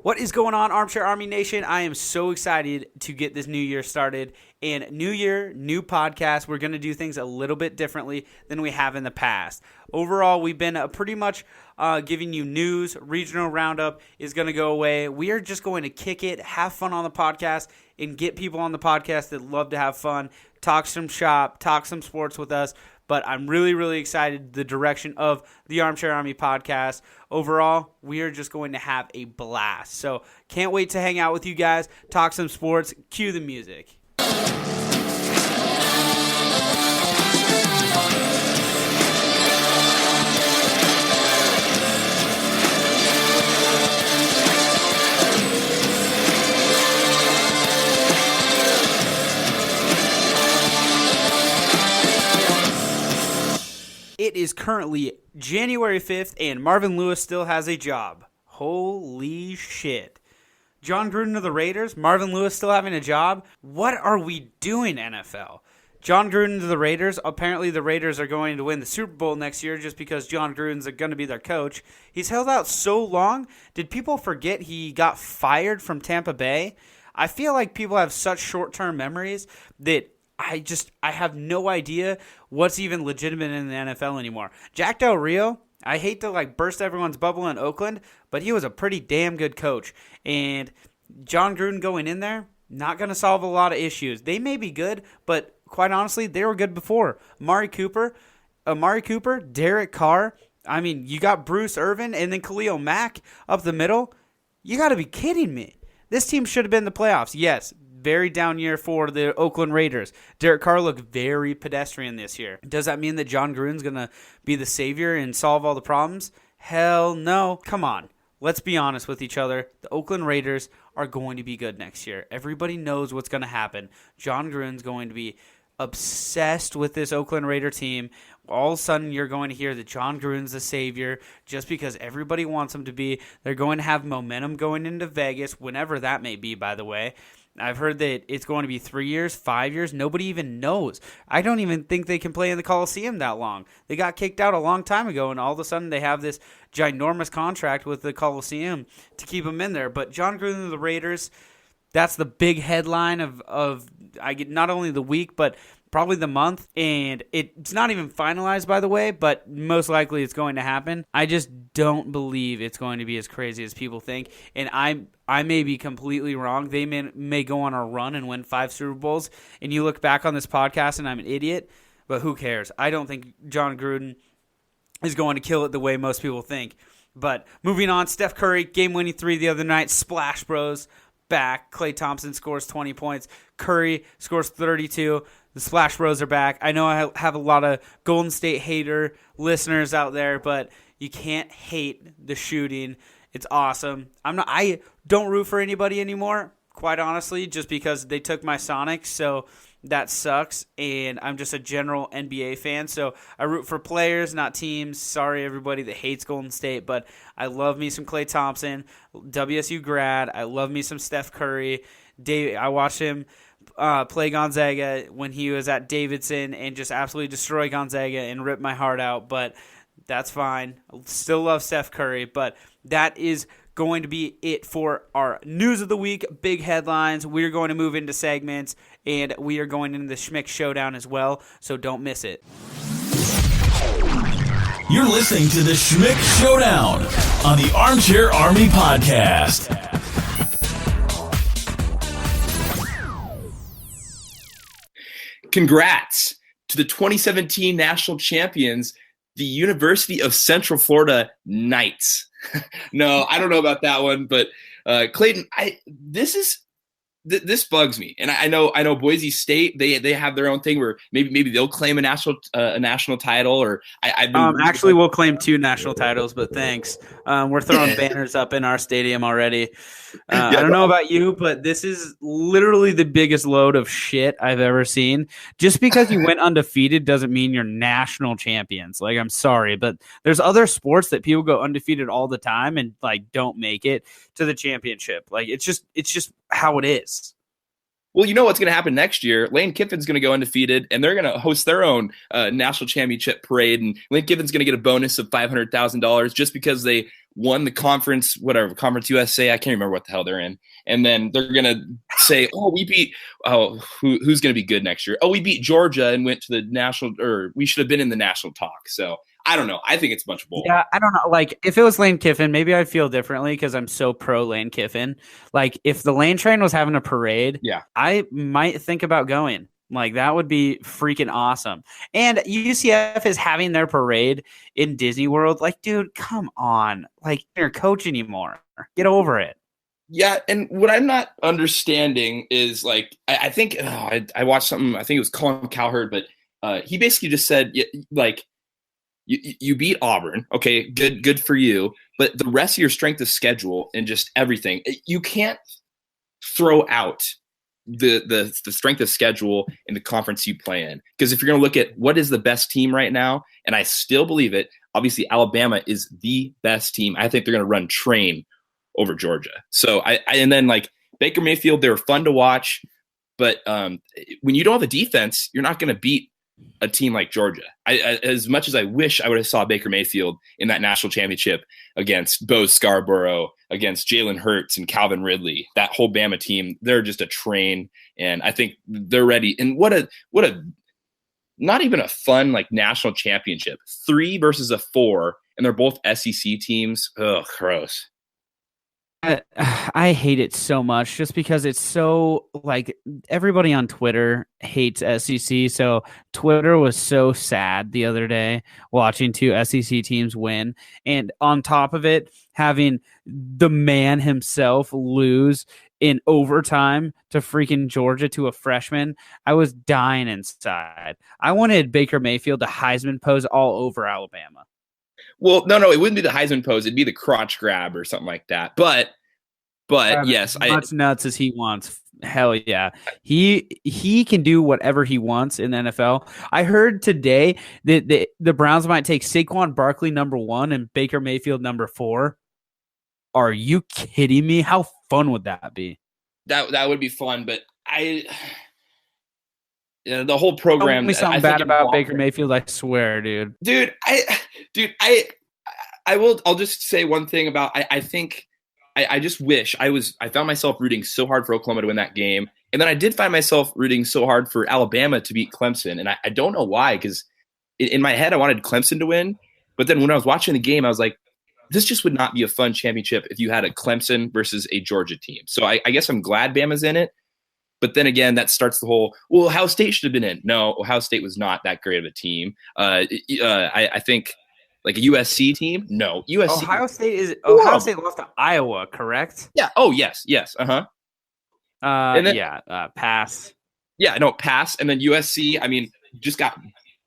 What is going on, Armchair Army Nation? I am so excited to get this new year started. And new year, new podcast. We're going to do things a little bit differently than we have in the past. Overall, we've been pretty much giving you news. Regional Roundup is going to go away. We are just going to kick it, have fun on the podcast, and get people on the podcast that love to have fun, talk some shop, talk some sports with us. But I'm really, really excited the direction of the Armchair Army podcast. Overall, we are just going to have a blast. So can't wait to hang out with you guys, talk some sports, cue the music. It is currently January 5th, and Marvin Lewis still has a job. Holy shit. Jon Gruden of the Raiders, Marvin Lewis still having a job? What are we doing, NFL? Jon Gruden of the Raiders, apparently the Raiders are going to win the Super Bowl next year just because Jon Gruden's going to be their coach. He's held out so long. Did people forget he got fired from Tampa Bay? I feel like people have such short-term memories that I have no idea what's even legitimate in the NFL anymore. Jack Del Rio, I hate to burst everyone's bubble in Oakland, but he was a pretty damn good coach. And Jon Gruden going in there, not going to solve a lot of issues. They may be good, but quite honestly, they were good before. Amari Cooper, Derek Carr. I mean, you got Bruce Irvin and then Khalil Mack up the middle. You got to be kidding me. This team should have been in the playoffs. Yes, very down year for the Oakland Raiders. Derek Carr looked very pedestrian this year. Does that mean that Jon Gruden's going to be the savior and solve all the problems? Hell no. Come on. Let's be honest with each other. The Oakland Raiders are going to be good next year. Everybody knows what's going to happen. Jon Gruden's going to be obsessed with this Oakland Raider team. All of a sudden, you're going to hear that Jon Gruden's the savior just because everybody wants him to be. They're going to have momentum going into Vegas, whenever that may be, by the way. I've heard that it's going to be 3 years, 5 years. Nobody even knows. I don't even think they can play in the Coliseum that long. They got kicked out a long time ago, and all of a sudden they have this ginormous contract with the Coliseum to keep them in there. But Jon Gruden of the Raiders, that's the big headline of I get not only the week, but probably the month. And it's not even finalized, by the way, but most likely it's going to happen. I just don't believe it's going to be as crazy as people think. And I may be completely wrong. They may go on a run and win 5 Super Bowls. And you look back on this podcast and I'm an idiot, but who cares? I don't think Jon Gruden is going to kill it the way most people think. But moving on, Steph Curry, game-winning 3 the other night. Splash Bros back. Klay Thompson scores 20 points. Curry scores 32. The Splash Bros are back. I know I have a lot of Golden State hater listeners out there, but you can't hate the shooting. It's awesome. I don't root for anybody anymore, quite honestly, just because they took my Sonics, so that sucks. And I'm just a general NBA fan, so I root for players, not teams. Sorry, everybody that hates Golden State, but I love me some Klay Thompson, WSU grad. I love me some Steph Curry. I watched him play Gonzaga when he was at Davidson and just absolutely destroy Gonzaga and rip my heart out, but that's fine. Still love Steph Curry, but that is going to be it for our news of the week. Big headlines. We're going to move into segments, and we are going into the Schmick Showdown as well, so don't miss it. You're listening to the Schmick Showdown on the Armchair Army podcast. Congrats to the 2017 national champions, the University of Central Florida Knights. No, I don't know about that one, but Clayton, this bugs me, and I know Boise State they have their own thing where maybe they'll claim a national title, or actually we'll claim 2 national titles, but thanks. We're throwing banners up in our stadium already. I don't know about you, but this is literally the biggest load of shit I've ever seen. Just because you went undefeated doesn't mean you're national champions. I'm sorry, but there's other sports that people go undefeated all the time and don't make it to the championship. It's just how it is. Well, you know what's going to happen next year? Lane Kiffin's going to go undefeated, and they're going to host their own national championship parade. And Lane Kiffin's going to get a bonus of $500,000 just because they won the conference, whatever, Conference USA. I can't remember what the hell they're in. And then they're going to say, who's going to be good next year? Oh, we beat Georgia and went to the national, or we should have been in the national talk. So I don't know. I think it's a bunch of bull. Yeah, I don't know. Like, if it was Lane Kiffin, maybe I'd feel differently because I'm so pro Lane Kiffin. Like, if the Lane train was having a parade, I might think about going. Like, that would be freaking awesome. And UCF is having their parade in Disney World. Like, dude, come on. Like, you're coach anymore. Get over it. Yeah, and what I'm not understanding is, like, I think I watched something. I think it was Colin Cowherd, but he basically just said, like, you beat Auburn, okay, good for you. But the rest of your strength of schedule and just everything, you can't throw out the strength of schedule in the conference you play in. Because if you're going to look at what is the best team right now, and I still believe it, obviously Alabama is the best team. I think they're going to run train over Georgia. So and then like Baker Mayfield, they were fun to watch, but when you don't have a defense, you're not going to beat a team like Georgia. As much as I wish I would have saw Baker Mayfield in that national championship against Bo Scarborough, against Jalen Hurts and Calvin Ridley, that whole Bama team, they're just a train, and I think they're ready. And what a not even a fun like national championship, 3 versus a 4, and they're both SEC teams. Ugh, gross. I hate it so much just because it's so like everybody on Twitter hates SEC. So Twitter was so sad the other day watching 2 SEC teams win. And on top of it, having the man himself lose in overtime to freaking Georgia to a freshman. I was dying inside. I wanted Baker Mayfield to Heisman pose all over Alabama. Well, no, it wouldn't be the Heisman pose. It'd be the crotch grab or something like that. But yes, as nuts as he wants. Hell yeah, he can do whatever he wants in the NFL. I heard today that the Browns might take Saquon Barkley number 1 and Baker Mayfield number 4. Are you kidding me? How fun would that be? That would be fun, but the whole program. Tell me something bad about Baker Mayfield. I swear, dude. I'll just say one thing about. I think I just wish I found myself rooting so hard for Oklahoma to win that game, and then I did find myself rooting so hard for Alabama to beat Clemson, and I don't know why, because in my head I wanted Clemson to win, but then when I was watching the game, I was like, this just would not be a fun championship if you had a Clemson versus a Georgia team. So I guess I'm glad Bama's in it. But then again, that starts the whole, well, Ohio State should have been in. No, Ohio State was not that great of a team. I think like a USC team. No, USC. Ohio State lost to Iowa, correct? Yeah. Oh, yes. And then, pass. Yeah, no, pass. And then USC, I mean, just got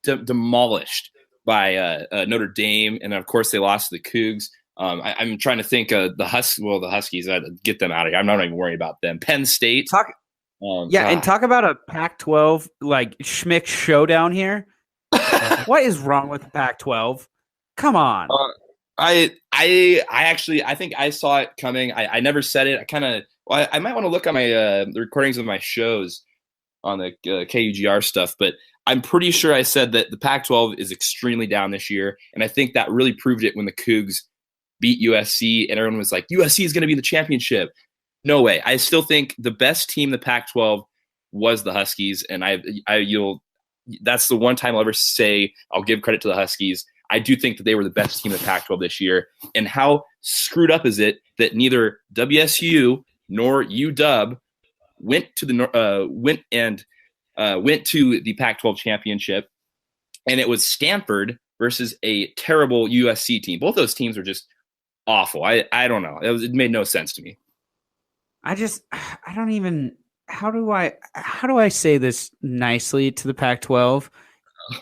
demolished by Notre Dame, and of course they lost to the Cougs. I'm trying to think of the Huskies. I'd get them out of here. I'm not even worried about them. Penn State. And talk about a Pac-12 like Schmick Showdown here. What is wrong with the Pac-12? Come on. I think I saw it coming. I never said it. I might want to look at my the recordings of my shows on the KUGR stuff, but I'm pretty sure I said that the Pac-12 is extremely down this year, and I think that really proved it when the Cougs beat USC, and everyone was like, USC is going to be in the championship. No way. I still think the best team in the Pac-12 was the Huskies, and that's the one time I'll ever say I'll give credit to the Huskies. I do think that they were the best team in the Pac-12 this year, and how screwed up is it that neither WSU nor UW went to the Pac-12 championship, and it was Stanford versus a terrible USC team. Both those teams were just awful. I don't know. It made no sense to me. I don't even. How do I say this nicely to the Pac-12?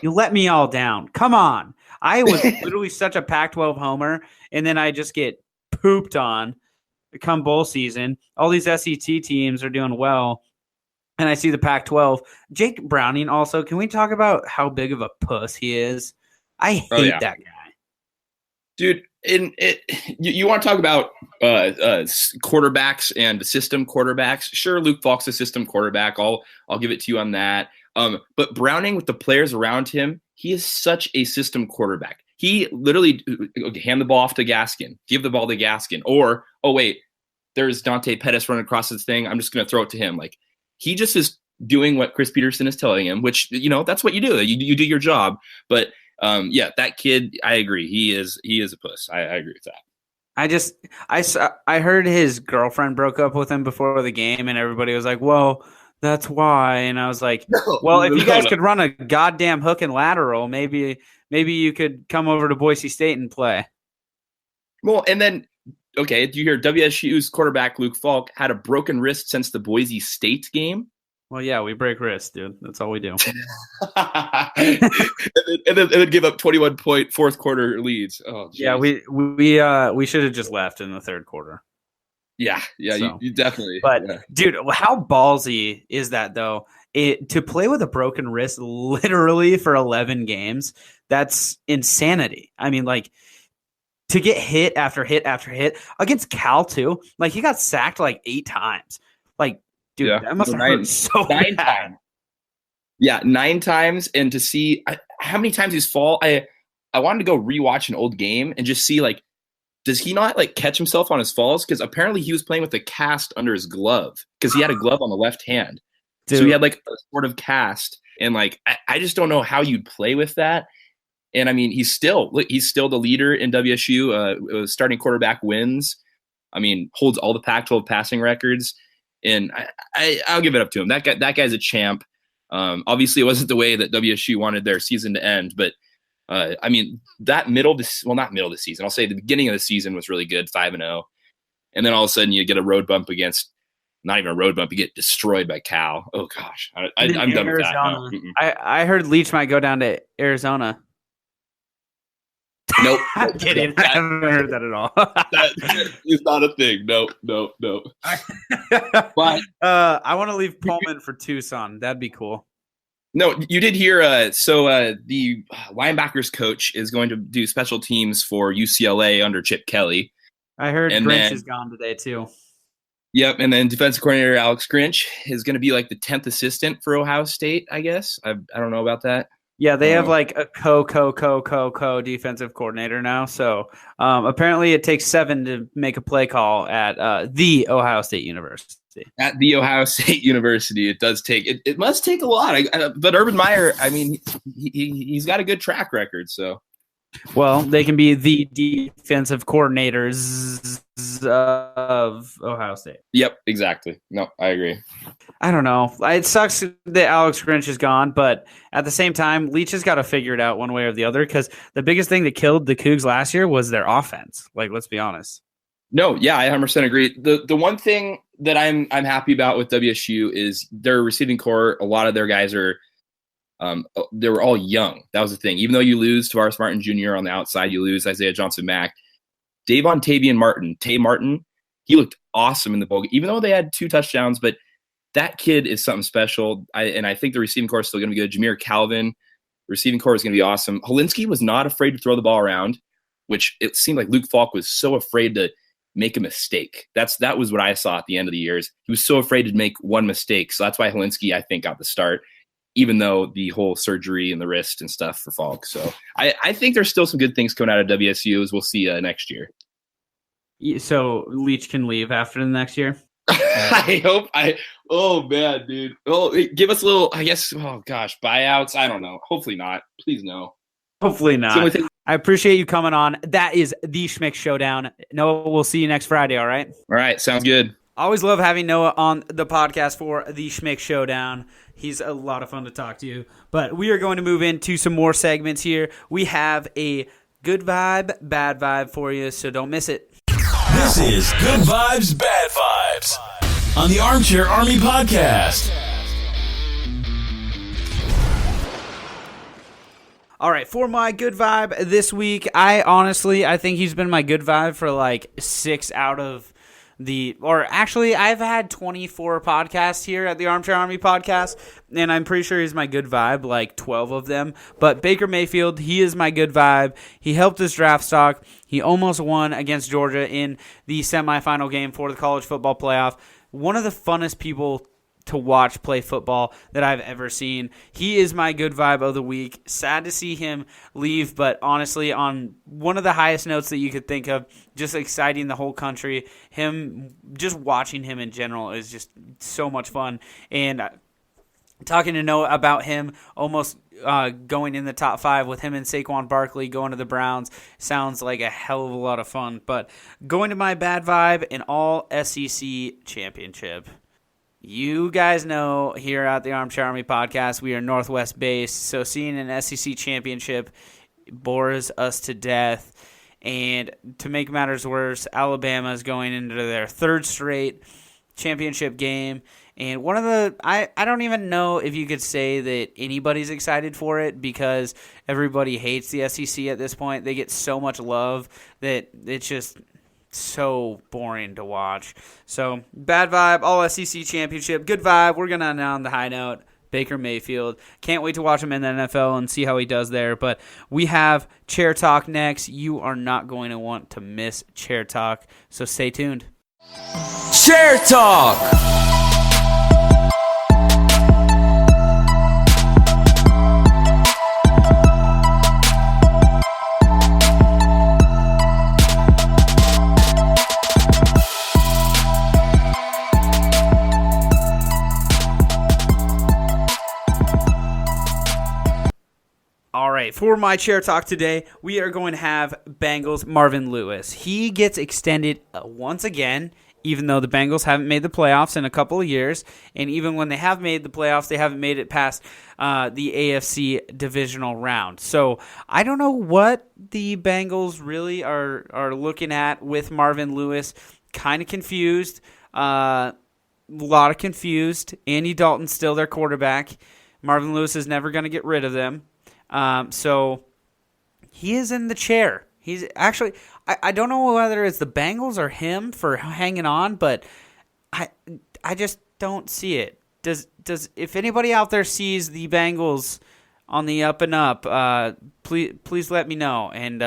You let me all down. Come on. I was literally such a Pac-12 homer, and then I just get pooped on come bowl season. All these SEC teams are doing well, and I see the Pac-12. Jake Browning also. Can we talk about how big of a puss he is? I hate that guy. Dude, You want to talk about quarterbacks and system quarterbacks? Sure, Luke Falk's a system quarterback. I'll give it to you on that. But Browning, with the players around him, he is such a system quarterback. He literally hand the ball off to Gaskin, give the ball to Gaskin, or oh wait, there's Dante Pettis running across this thing. I'm just going to throw it to him. Like, he just is doing what Chris Peterson is telling him, which, that's what you do. You do your job. But that kid, I agree. He is a puss. I agree with that. I heard his girlfriend broke up with him before the game, and everybody was like, well, that's why. And I was like, if you guys could run a goddamn hook and lateral, maybe you could come over to Boise State and play. Well, and then, okay, do you hear WSU's quarterback Luke Falk had a broken wrist since the Boise State game? Well, yeah, we break wrists, dude. That's all we do. and then give up 21-point fourth quarter leads. Oh, geez. Yeah, we should have just left in the third quarter. Yeah, so, you definitely. But dude, how ballsy is that though? To play with a broken wrist literally for 11 games, that's insanity. I mean, like, to get hit after hit after hit against Cal too. Like, he got sacked like 8 times. Like, dude, that must have hurt so bad. Times. Yeah, 9 times, and to see how many times he's fall. I wanted to go rewatch an old game and just see, like, does he not like catch himself on his falls? Because apparently he was playing with a cast under his glove because he had a glove on the left hand. Dude. So he had like a sort of cast, and like I just don't know how you'd play with that. And I mean, he's still the leader in WSU. Starting quarterback wins. I mean, holds all the Pac-12 passing records, and I'll give it up to him. That guy's a champ. Obviously, it wasn't the way that WSU wanted their season to end, but I mean, that not middle of the season. I'll say the beginning of the season was really good, 5-0, and then all of a sudden you get a road bump against. Not even a road bump. You get destroyed by Cal. Oh gosh, I'm done with that. No. I heard Leach might go down to Arizona. Nope. I'm kidding. I haven't heard that at all. that is not a thing. No. But I want to leave Pullman for Tucson. That'd be cool. No, you did hear. So the linebackers coach is going to do special teams for UCLA under Chip Kelly. I heard Grinch is gone today too. Yep, and then defensive coordinator Alex Grinch is going to be like the 10th assistant for Ohio State, I guess. I don't know about that. Yeah, they have like a co defensive coordinator now. So apparently it takes 7 to make a play call at the Ohio State University. At the Ohio State University, it does take it must take a lot. But Urban Meyer, I mean, he's got a good track record. So, well, they can be the defensive coordinators of Ohio State. Yep, exactly. No, I agree. I don't know. It sucks that Alex Grinch is gone, but at the same time, Leach has got to figure it out one way or the other, because the biggest thing that killed the Cougs last year was their offense. Like, let's be honest. No, yeah, I 100% agree. The one thing that I'm happy about with WSU is their receiving core. A lot of their guys are they were all young. That was the thing. Even though you lose Tavares Martin Jr. on the outside, you lose Isaiah Johnson-Mack. Tavian Martin, he looked awesome in the bowl game, even though they had 2 touchdowns. But that kid is something special. I think the receiving core is still going to be good. Jameer Calvin, receiving core is going to be awesome. Helinski was not afraid to throw the ball around, which it seemed like Luke Falk was so afraid to make a mistake. That was what I saw at the end of the years. He was so afraid to make one mistake. So that's why Helinski, I think, got the start, even though the whole surgery and the wrist and stuff for Falk. So I think there's still some good things coming out of WSU, as we'll see next year. So Leach can leave after the next year? I hope. Oh, man, dude. Oh, give us a little, I guess, oh, gosh, buyouts. I don't know. Hopefully not. Please no. Hopefully not. I appreciate you coming on. That is the Schmick Showdown. Noah, we'll see you next Friday, all right? All right, sounds good. I always love having Noah on the podcast for the Schmick Showdown. He's a lot of fun to talk to. But we are going to move into some more segments here. We have a good vibe, bad vibe for you, so don't miss it. This is Good Vibes, Bad Vibes on the Armchair Army Podcast. All right, for my good vibe this week, I think he's been my good vibe for like 6 out of I've had 24 podcasts here at the Armchair Army podcast, and I'm pretty sure he's my good vibe, like 12 of them. But Baker Mayfield, he is my good vibe. He helped us draft stock. He almost won against Georgia in the semifinal game for the college football playoff. One of the funnest people to watch play football that I've ever seen. He is my good vibe of the week. Sad to see him leave, but honestly, on one of the highest notes that you could think of, just exciting the whole country. Just watching him in general is just so much fun. And talking to Noah about him almost going in the top 5 with him and Saquon Barkley going to the Browns sounds like a hell of a lot of fun. But going to my bad vibe, an all SEC championship. You guys know here at the Armchair Army podcast, we are Northwest based, so seeing an SEC championship bores us to death. And to make matters worse, Alabama is going into their 3rd straight championship game. And I don't even know if you could say that anybody's excited for it because everybody hates the SEC at this point. They get so much love that it's just so boring to watch. So, bad vibe, all SEC championship. Good vibe. We're going to end on the high note. Baker Mayfield. Can't wait to watch him in the NFL and see how he does there. But we have Chair Talk next. You are not going to want to miss Chair Talk, so stay tuned. Chair Talk! All right, for my Chair Talk today, we are going to have Bengals Marvin Lewis. He gets extended once again, even though the Bengals haven't made the playoffs in a couple of years. And even when they have made the playoffs, they haven't made it past the AFC divisional round. So I don't know what the Bengals really are looking at with Marvin Lewis. Kind of confused. A lot of confused. Andy Dalton's still their quarterback. Marvin Lewis is never going to get rid of them. So he is in the chair. He's actually, I don't know whether it's the Bengals or him for hanging on, but I just don't see it. Does if anybody out there sees the Bengals on the up and up, please let me know and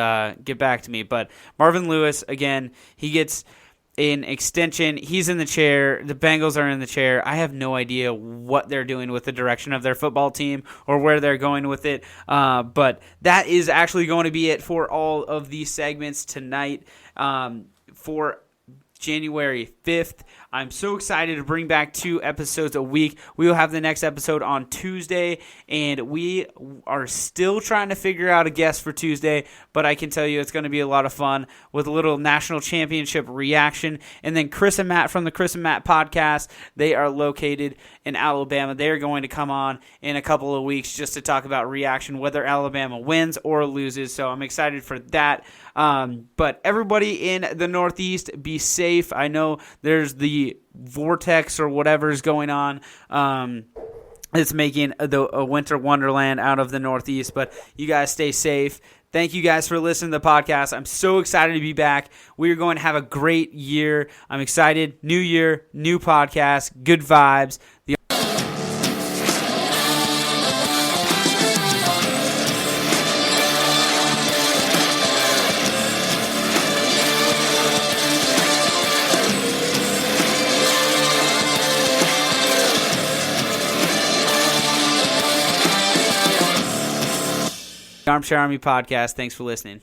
get back to me. But Marvin Lewis, again, he gets an extension. He's in the chair. The Bengals are in the chair. I have no idea what they're doing with the direction of their football team or where they're going with it. But that is actually going to be it for all of these segments tonight for January 5th. I'm so excited to bring back 2 episodes a week. We will have the next episode on Tuesday, and we are still trying to figure out a guest for Tuesday, but I can tell you it's going to be a lot of fun with a little national championship reaction. And then Chris and Matt from the Chris and Matt podcast, they are located in Alabama. They are going to come on in a couple of weeks just to talk about reaction, whether Alabama wins or loses. So I'm excited for that. But everybody in the Northeast, be safe. I know there's the vortex or whatever is going on. It's making a winter wonderland out of the Northeast, but you guys stay safe. Thank you guys for listening to the podcast. I'm so excited to be back. We are going to have a great year. I'm excited. New year, new podcast, good vibes. Armchair Army podcast. Thanks for listening.